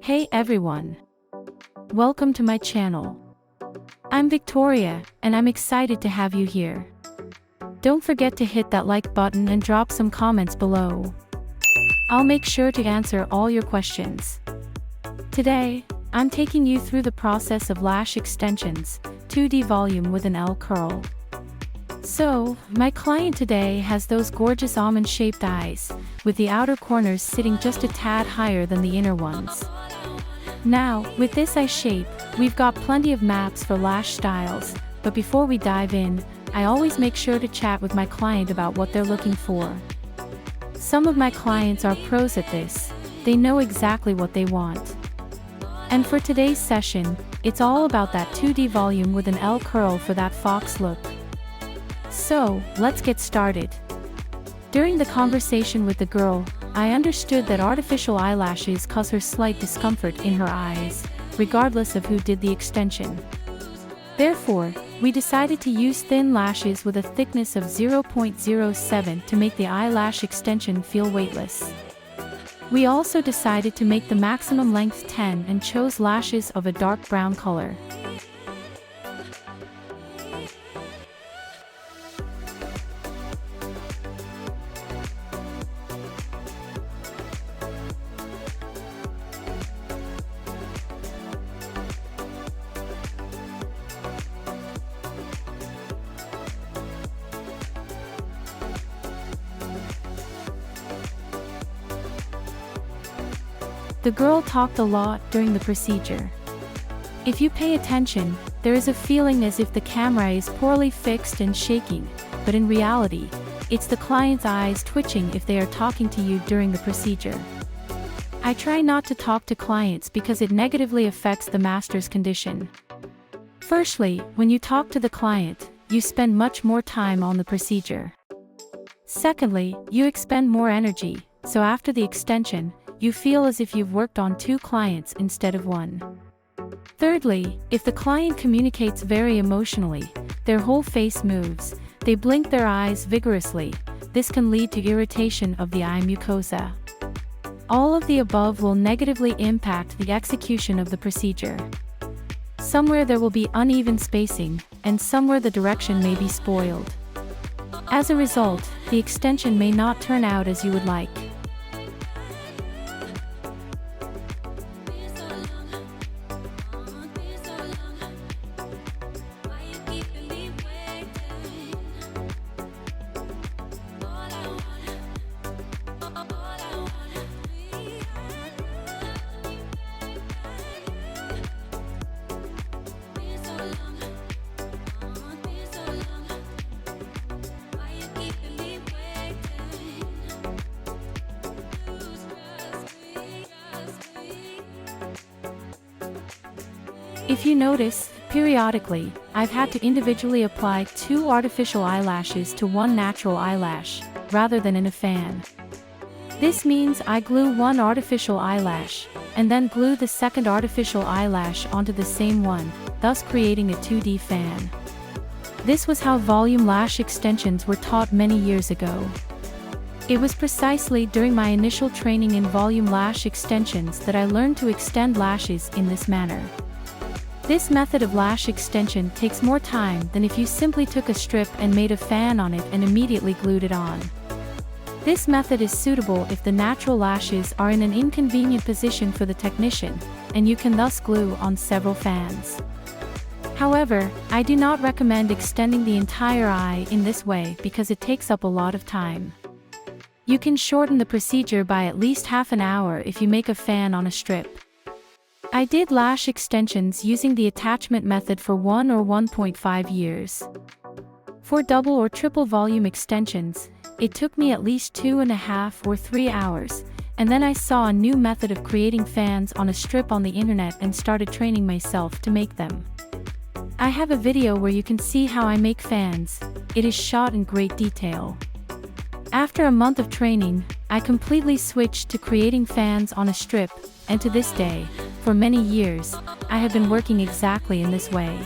Hey everyone! Welcome to my channel. I'm Victoria, and I'm excited to have you here. Don't forget to hit that like button and drop some comments below. I'll make sure to answer all your questions. Today, I'm taking you through the process of lash extensions, 2D volume with an L curl. So, my client today has those gorgeous almond-shaped eyes, with the outer corners sitting just a tad higher than the inner ones. Now, with this eye shape, we've got plenty of maps for lash styles, but before we dive in, I always make sure to chat with my client about what they're looking for. Some of my clients are pros at this, they know exactly what they want. And for today's session, it's all about that 2D volume with an L curl for that fox look. So, let's get started. During the conversation with the girl, I understood that artificial eyelashes cause her slight discomfort in her eyes, regardless of who did the extension. Therefore, we decided to use thin lashes with a thickness of 0.07 to make the eyelash extension feel weightless. We also decided to make the maximum length 10 and chose lashes of a dark brown color. The girl talked a lot during the procedure. If you pay attention, there is a feeling as if the camera is poorly fixed and shaking, but in reality, it's the client's eyes twitching if they are talking to you during the procedure. I try not to talk to clients because it negatively affects the master's condition. Firstly, when you talk to the client, you spend much more time on the procedure. Secondly, you expend more energy, so after the extension, you feel as if you've worked on 2 clients instead of 1. Thirdly, if the client communicates very emotionally, their whole face moves, they blink their eyes vigorously, this can lead to irritation of the eye mucosa. All of the above will negatively impact the execution of the procedure. Somewhere there will be uneven spacing, and somewhere the direction may be spoiled. As a result, the extension may not turn out as you would like. If you notice, periodically, I've had to individually apply 2 artificial eyelashes to 1 natural eyelash, rather than in a fan. This means I glue 1 artificial eyelash, and then glue the second artificial eyelash onto the same one, thus creating a 2D fan. This was how volume lash extensions were taught many years ago. It was precisely during my initial training in volume lash extensions that I learned to extend lashes in this manner. This method of lash extension takes more time than if you simply took a strip and made a fan on it and immediately glued it on. This method is suitable if the natural lashes are in an inconvenient position for the technician, and you can thus glue on several fans. However, I do not recommend extending the entire eye in this way because it takes up a lot of time. You can shorten the procedure by at least half an hour if you make a fan on a strip. I did lash extensions using the attachment method for 1 or 1.5 years. For double or triple volume extensions, it took me at least 2.5 or 3 hours, and then I saw a new method of creating fans on a strip on the internet and started training myself to make them. I have a video where you can see how I make fans, it is shot in great detail. After a month of training, I completely switched to creating fans on a strip, and to this day, for many years, I have been working exactly in this way.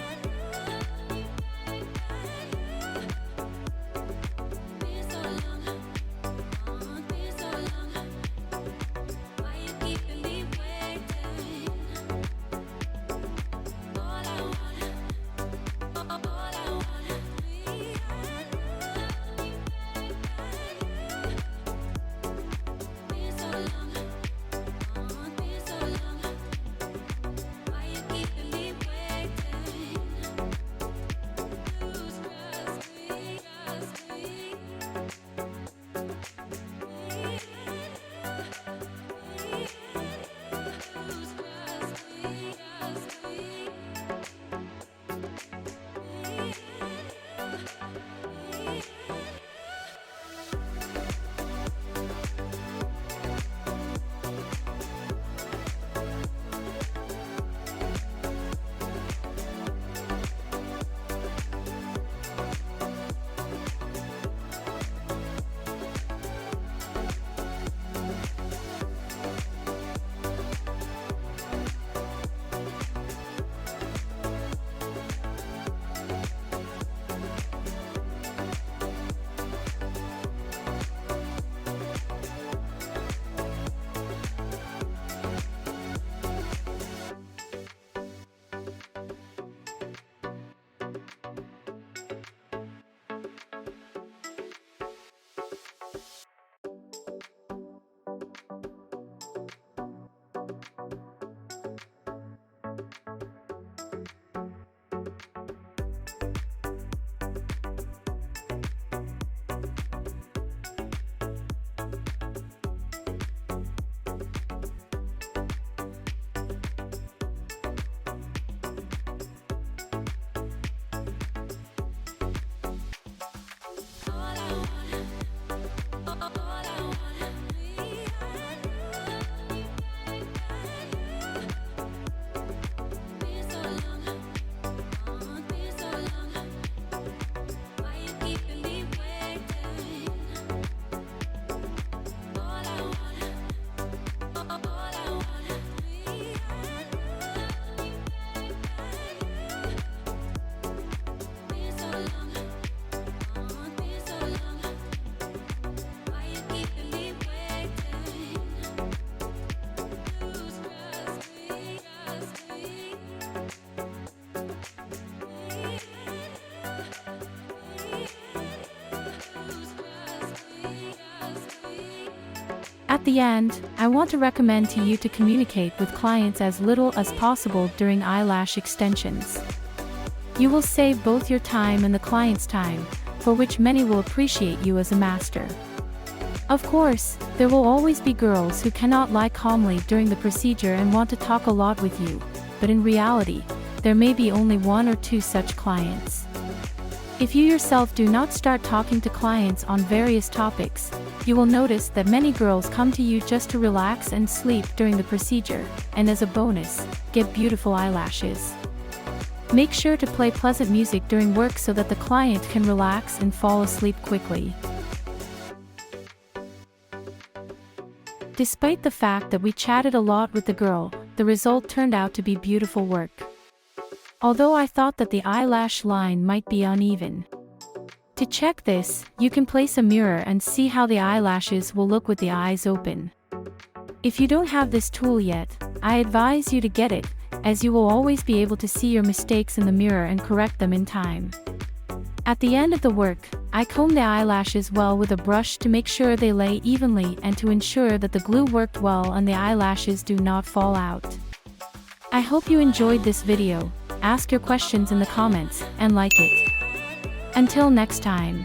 At the end, I want to recommend to you to communicate with clients as little as possible during eyelash extensions. You will save both your time and the client's time, for which many will appreciate you as a master. Of course, there will always be girls who cannot lie calmly during the procedure and want to talk a lot with you, but in reality, there may be only one or two such clients. If you yourself do not start talking to clients on various topics, you will notice that many girls come to you just to relax and sleep during the procedure, and as a bonus, get beautiful eyelashes. Make sure to play pleasant music during work so that the client can relax and fall asleep quickly. Despite the fact that we chatted a lot with the girl, the result turned out to be beautiful work. Although I thought that the eyelash line might be uneven. To check this, you can place a mirror and see how the eyelashes will look with the eyes open. If you don't have this tool yet, I advise you to get it, as you will always be able to see your mistakes in the mirror and correct them in time. At the end of the work, I comb the eyelashes well with a brush to make sure they lay evenly and to ensure that the glue worked well and the eyelashes do not fall out. I hope you enjoyed this video. Ask your questions in the comments and like it. Until next time.